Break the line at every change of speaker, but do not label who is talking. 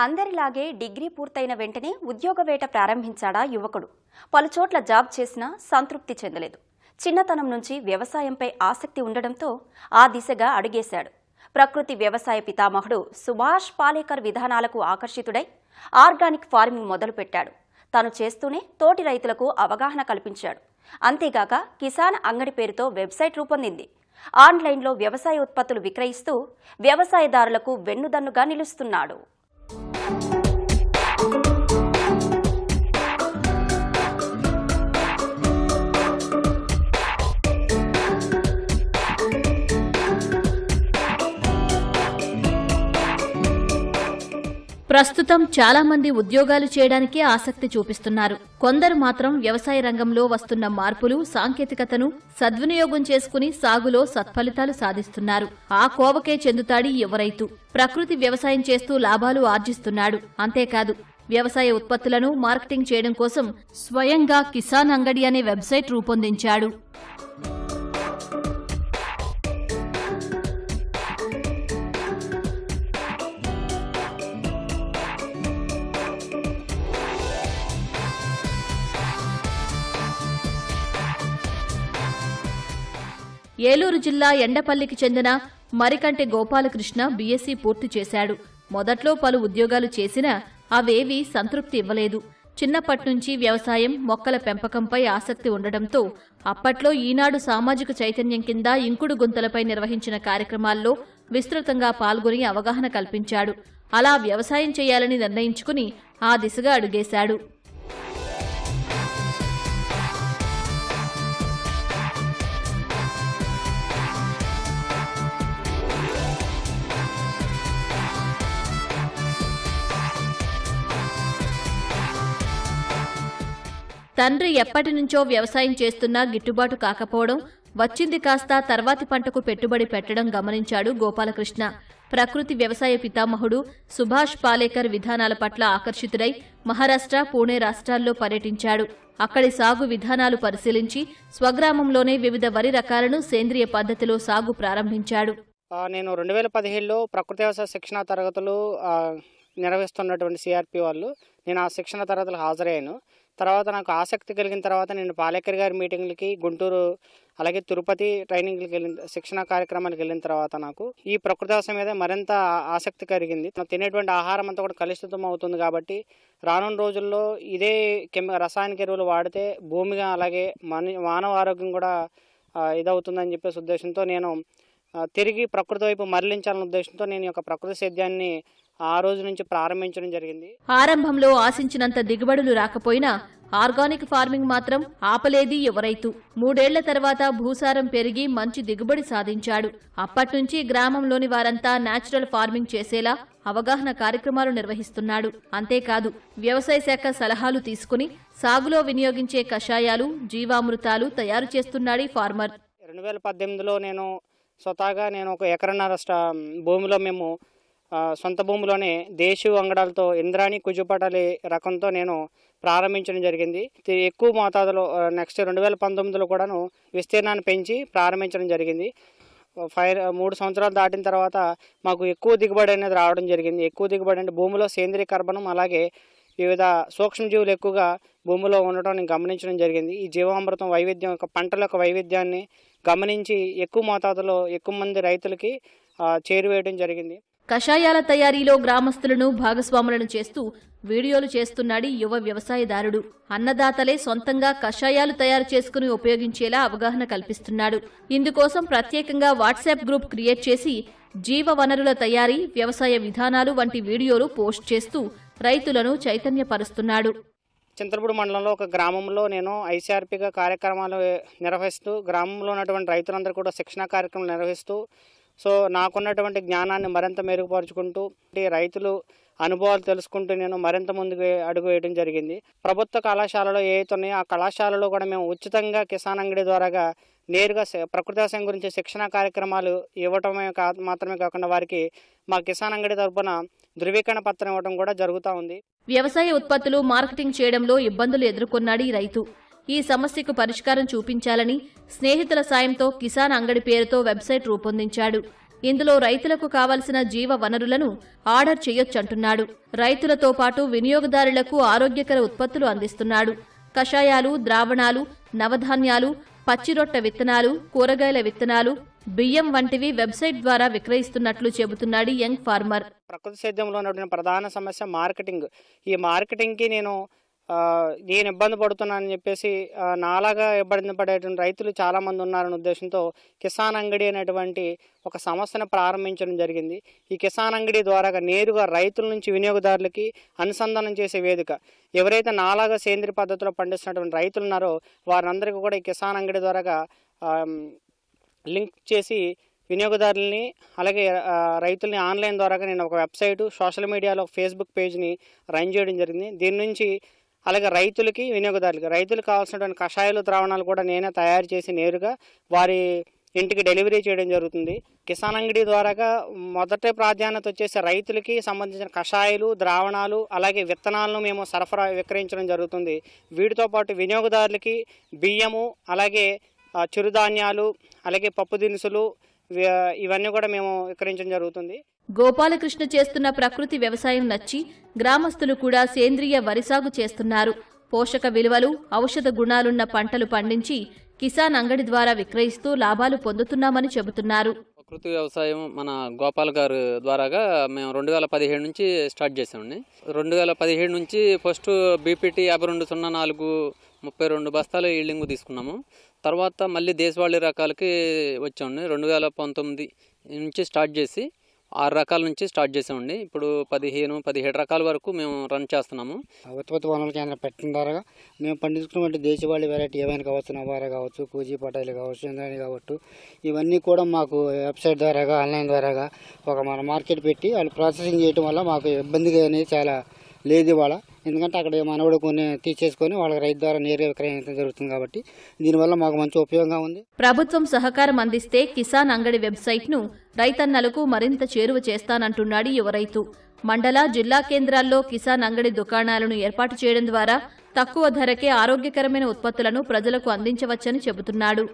అందరిలాగే డిగ్రీ పూర్తయిన వెంటనే ఉద్యోగ వేట ప్రారంభించాడా యువకుడు. పలుచోట్ల జాబ్ చేసినా సంతృప్తి చెందలేదు. చిన్నతనం నుంచి వ్యవసాయంపై ఆసక్తి ఉండడంతో ఆ దిశగా అడుగేశాడు. ప్రకృతి వ్యవసాయ పితామహుడు సుభాష్ పాలేకర్ విధానాలకు ఆకర్షితుడై ఆర్గానిక్ ఫార్మింగ్ మొదలుపెట్టాడు. తాను చేస్తూనే తోటి రైతులకు అవగాహన కల్పించాడు. అంతేగాక కిసాన్ అంగడి పేరుతో వెబ్సైట్ రూపొందింది. ఆన్లైన్లో వ్యవసాయ ఉత్పత్తులు విక్రయిస్తూ వ్యవసాయదారులకు వెన్నుదన్నుగా నిలుస్తున్నాడు.
ప్రస్తుతం చాలా మంది ఉద్యోగాలు చేయడానికి ఆసక్తి చూపిస్తున్నారు. కొందరు మాత్రం వ్యవసాయ రంగంలో వస్తున్న మార్పులు, సాంకేతికతను సద్వినియోగం చేసుకుని సాగులో సత్ఫలితాలు సాధిస్తున్నారు. ఆ కోవకే చెందుతాడు యువ రైతు. ప్రకృతి వ్యవసాయం చేస్తూ లాభాలు ఆర్జిస్తున్నాడు. అంతేకాదు, వ్యవసాయ ఉత్పత్తులను మార్కెటింగ్ చేయడం కోసం స్వయంగా కిసాన్ అంగడి అనే వెబ్సైట్ రూపొందించాడు. ఏలూరు జిల్లా ఎండపల్లికి చెందిన మరికంటి గోపాలకృష్ణ బీఎస్సీ పూర్తి చేశాడు. మొదట్లో పలు ఉద్యోగాలు చేసినా అవేవీ సంతృప్తి ఇవ్వలేదు. చిన్నప్పట్నుంచి వ్యవసాయం, మొక్కల పెంపకంపై ఆసక్తి ఉండడంతో అప్పట్లో ఈనాడు సామాజిక చైతన్యం కింద ఇంకుడు గుంతలపై నిర్వహించిన కార్యక్రమాల్లో విస్తృతంగా పాల్గొని అవగాహన కల్పించాడు. అలా వ్యవసాయం చేయాలని నిర్ణయించుకుని ఆ దిశగా అడుగేశాడు. తండ్రి ఎప్పటినుంచో వ్యవసాయం చేస్తున్నా గిట్టుబాటు కాకపోవడం, వచ్చింది కాస్త తర్వాతి పంటకు పెట్టుబడి పెట్టడం గమనించాడు గోపాలకృష్ణ. ప్రకృతి వ్యవసాయ పితామహుడు సుభాష్ పాలేకర్ విధానాల పట్ల ఆకర్షితుడై మహారాష్ట్ర, పూణే రాష్ట్రాల్లో పర్యటించాడు. అక్కడి సాగు విధానాలు పరిశీలించి స్వగ్రామంలోనే వివిధ వరి రకాలను సేంద్రియ పద్ధతిలో సాగు ప్రారంభించాడు.
నేను 2017లో ప్రకృతి వ్యవసాయ శిక్షణ తరగతులు నిర్వహిస్తున్నటువంటి సిఆర్పి వాళ్ళు నేను ఆ శిక్షణ తరగతులు హాజరయ్యాను. తర్వాత నాకు ఆసక్తి కలిగిన తర్వాత నేను పాలేకర్ గారి మీటింగ్లకి, గుంటూరు అలాగే తిరుపతి ట్రైనింగ్లకి శిక్షణ కార్యక్రమాలకు వెళ్ళిన తర్వాత నాకు ఈ ప్రకృతి వ్యవసాయం మీద మరింత ఆసక్తి కలిగింది. తినేటువంటి ఆహారం అంతా కూడా కలుషితం అవుతుంది కాబట్టి రానున్న రోజుల్లో ఇదే రసాయనిక ఎరువులు వాడితే భూమిగా అలాగే మానవ ఆరోగ్యం కూడా ఇదవుతుందని చెప్పేసి ఉద్దేశంతో నేను తిరిగి ప్రకృతి వైపు మరలించాలనే ఉద్దేశంతో నేను యొక్క ప్రకృతి సేద్యాన్ని ఆ రోజు నుంచి ప్రారంభించడం జరిగింది.
ఆరంభంలో ఆశించినంత దిగుబడులు రాకపోయినా ఆర్గానిక్ ఫార్మింగ్ మాత్రం ఆపలేది యువ రైతు. 3 ఏళ్ల తర్వాత భూసారం పెరిగి మంచి దిగుబడి సాధించాడు. అప్పట్నుంచి గ్రామంలోని వారంతా నేచురల్ ఫార్మింగ్ చేసేలా అవగాహన కార్యక్రమాలు నిర్వహిస్తున్నాడు. అంతేకాదు, వ్యవసాయ శాఖ సలహాలు తీసుకుని సాగులో వినియోగించే కషాయాలు, జీవామృతాలు తయారు చేస్తున్నాడు ఫార్మర్.
2018లో నేను స్వతహాగా ఒక ఎకరన్నర భూమిలో మేము సొంత భూమిలోనే దేశీ వంగడాలతో ఇంద్రాణి కుజుపటలి రకంతో నేను ప్రారంభించడం జరిగింది. ఎక్కువ మోతాదులో నెక్స్ట్ 2019లో కూడాను విస్తీర్ణాన్ని పెంచి ప్రారంభించడం జరిగింది. 3 సంవత్సరాలు దాటిన తర్వాత మాకు ఎక్కువ దిగుబడి అనేది రావడం జరిగింది. ఎక్కువ దిగుబడి అంటే భూమిలో సేంద్రీయ కర్బనం అలాగే వివిధ సూక్ష్మజీవులు ఎక్కువగా భూమిలో ఉండటం నేను గమనించడం జరిగింది. ఈ జీవామృతం వైవిధ్యం యొక్క పంటల యొక్క వైవిధ్యాన్ని గమనించి ఎక్కువ మోతాదులో ఎక్కువ మంది రైతులకి చేరువేయడం జరిగింది.
కషాయాల తయారీలో గ్రామస్తులను భాగస్వాములను చేస్తూ వీడియోలు చేస్తున్నాడు యువ వ్యవసాయదారుడు. అన్నదాతలే సొంతంగా కషాయాలు తయారు చేసుకుని ఉపయోగించేలా అవగాహన కల్పిస్తున్నాడు. ఇందుకోసం ప్రత్యేకంగా వాట్సాప్ గ్రూప్ క్రియేట్ చేసి జీవ వనరుల తయారీ, వ్యవసాయ విధానాలు వంటి వీడియోలు పోస్ట్ చేస్తూ రైతులను చైతన్యపరుస్తున్నాడు.
చింతలపూడి మండలంలో ఒక గ్రామంలో నేను ఐసీఆర్పీగా కార్యక్రమాలు నిర్వహిస్తూ గ్రామంలో ఉన్నటువంటి రైతులందరూ కూడా శిక్షణ కార్యక్రమాలు నిర్వహిస్తూ నాకున్నటువంటి జ్ఞానాన్ని మరింత మెరుగుపరుచుకుంటూ రైతులు అనుభవాలు తెలుసుకుంటూ నేను మరింత ముందుకు అడుగు వేయడం జరిగింది. ప్రభుత్వ కళాశాలలో ఏవైతే ఉన్నాయో ఆ కళాశాలలో కూడా మేము ఉచితంగా కిసాన్ అంగడి ద్వారాగా నేరుగా ప్రకృతి వ్యవసాయం గురించి శిక్షణ కార్యక్రమాలు ఇవ్వటమే మాత్రమే కాకుండా వారికి మా కిసాన్ అంగడి తరపున ధృవీకరణ పత్రం ఇవ్వడం కూడా జరుగుతూ ఉంది.
వ్యవసాయ ఉత్పత్తులు మార్కెటింగ్ చేయడంలో ఇబ్బందులు ఎదుర్కొన్నాడు ఈ రైతు. ఈ సమస్యకు పరిష్కారం చూపించాలని స్నేహితుల సాయంతో కిసాన్ అంగడి పేరుతో వెబ్సైట్ రూపొందించాడు. ఇందులో రైతులకు కావలసిన జీవ వనరులను ఆర్డర్ చేయొచ్చంటున్నాడు. రైతులతో పాటు వినియోగదారులకు ఆరోగ్యకర ఉత్పత్తులు అందిస్తున్నాడు. కషాయాలు, ద్రావణాలు, నవధాన్యాలు, పచ్చిరొట్ట విత్తనాలు, కూరగాయల విత్తనాలు, బియ్యం వంటివి వెబ్సైట్ ద్వారా విక్రయిస్తున్నట్లు చెబుతున్నాడు యంగ్ ఫార్మర్.
ప్రకృతి సేద్యంలో ఉన్నటువంటి ప్రధాన సమస్య మార్కెటింగ్. ఈ మార్కెటింగ్కి నేను ఇబ్బంది పడుతున్నానని చెప్పేసి నాలాగా ఇబ్బంది పడేటువంటి రైతులు చాలామంది ఉన్నారనే ఉద్దేశంతో కిసాన్ అంగడి అనేటువంటి ఒక సంస్థను ప్రారంభించడం జరిగింది. ఈ కిసాన్ అంగడి ద్వారా నేరుగా రైతుల నుంచి వినియోగదారులకి అనుసంధానం చేసే వేదిక. ఎవరైతే నాలాగా సేంద్రియ పద్ధతిలో పండిస్తున్నటువంటి రైతులు ఉన్నారో వారందరికీ కూడా ఈ కిసాన్ అంగడి ద్వారా లింక్ చేసి వినియోగదారుల్ని అలాగే రైతుల్ని ఆన్లైన్ ద్వారా నేను ఒక వెబ్సైటు, సోషల్ మీడియాలో ఫేస్బుక్ పేజ్ని రన్ చేయడం జరిగింది. దీని నుంచి అలాగే రైతులకి వినియోగదారులకి రైతులకు కావాల్సినటువంటి కషాయాలు, ద్రావణాలు కూడా నేనే తయారు చేసి నేరుగా వారి ఇంటికి డెలివరీ చేయడం జరుగుతుంది. కిసాన్ అంగడి ద్వారా మొదటి ప్రాధాన్యత వచ్చేసి రైతులకి సంబంధించిన కషాయాలు, ద్రావణాలు అలాగే విత్తనాలను మేము విక్రయించడం జరుగుతుంది. వీటితో పాటు వినియోగదారులకి బియ్యము, అలాగే చిరుధాన్యాలు, అలాగే పప్పు దినుసులు ఇవన్నీ కూడా మేము విక్రయించడం జరుగుతుంది.
గోపాలకృష్ణ చేస్తున్న ప్రకృతి వ్యవసాయం నచ్చి గ్రామస్తులు కూడా సేంద్రియ వరి సాగు చేస్తున్నారు. పోషక విలువలు, ఔషధ గుణాలున్న పంటలు పండించి కిసాన్ అంగడి ద్వారా విక్రయిస్తూ లాభాలు పొందుతున్నామని చెబుతున్నారు.
ప్రకృతి వ్యవసాయం మన గోపాల్ గారు ద్వారాగా మేము 2017 నుంచి స్టార్ట్ చేసామండి. 2017 నుంచి ఫస్ట్ బీపీటీ 5204 32 బస్తాలు ఈల్డింగ్ తీసుకున్నాము. తర్వాత మళ్ళీ దేశవాళీ రకాలకి వచ్చామండి. 2019 నుంచి స్టార్ట్ చేసి 6 రకాల నుంచి స్టార్ట్ చేసామండి. ఇప్పుడు 15-17 రకాల వరకు మేము రన్ చేస్తున్నాము.
ఉత్పత్తి వనరుల కేంద్రం పెట్టిన ద్వారా మేము పండించుకున్నటువంటి దేశవాళీ వెరైటీ ఏమైనా కావచ్చు, నవారా కావచ్చు, కూజీ పటాయిలు కావచ్చు, చంద్రాణి కావచ్చు, ఇవన్నీ కూడా మాకు వెబ్సైట్ ద్వారాగా, ఆన్లైన్ ద్వారాగా ఒక మన మార్కెట్ పెట్టి వాళ్ళు ప్రాసెసింగ్ చేయడం వల్ల మాకు ఇబ్బందిగా అనేది చాలా లేదు ఇవాళ. ఎందుకంటే అక్కడ మనవాడు కొన్ని తీసేసుకొని వాళ్ళకి రైతు ద్వారా నేరుగా విక్రయించడం జరుగుతుంది కాబట్టి దీనివల్ల మాకు మంచి ఉపయోగంగా ఉంది.
ప్రభుత్వం సహకారం అందిస్తే కిసాన్ అంగడి వెబ్సైట్ను రైతన్నలకు మరింత చేరువ చేస్తానంటున్నాడు యువ రైతు. మండల, జిల్లా కేంద్రాల్లో కిసాన్ అంగడి దుకాణాలను ఏర్పాటు చేయడం ద్వారా తక్కువ ధరకే ఆరోగ్యకరమైన ఉత్పత్తులను ప్రజలకు అందించవచ్చని చెబుతున్నాడు.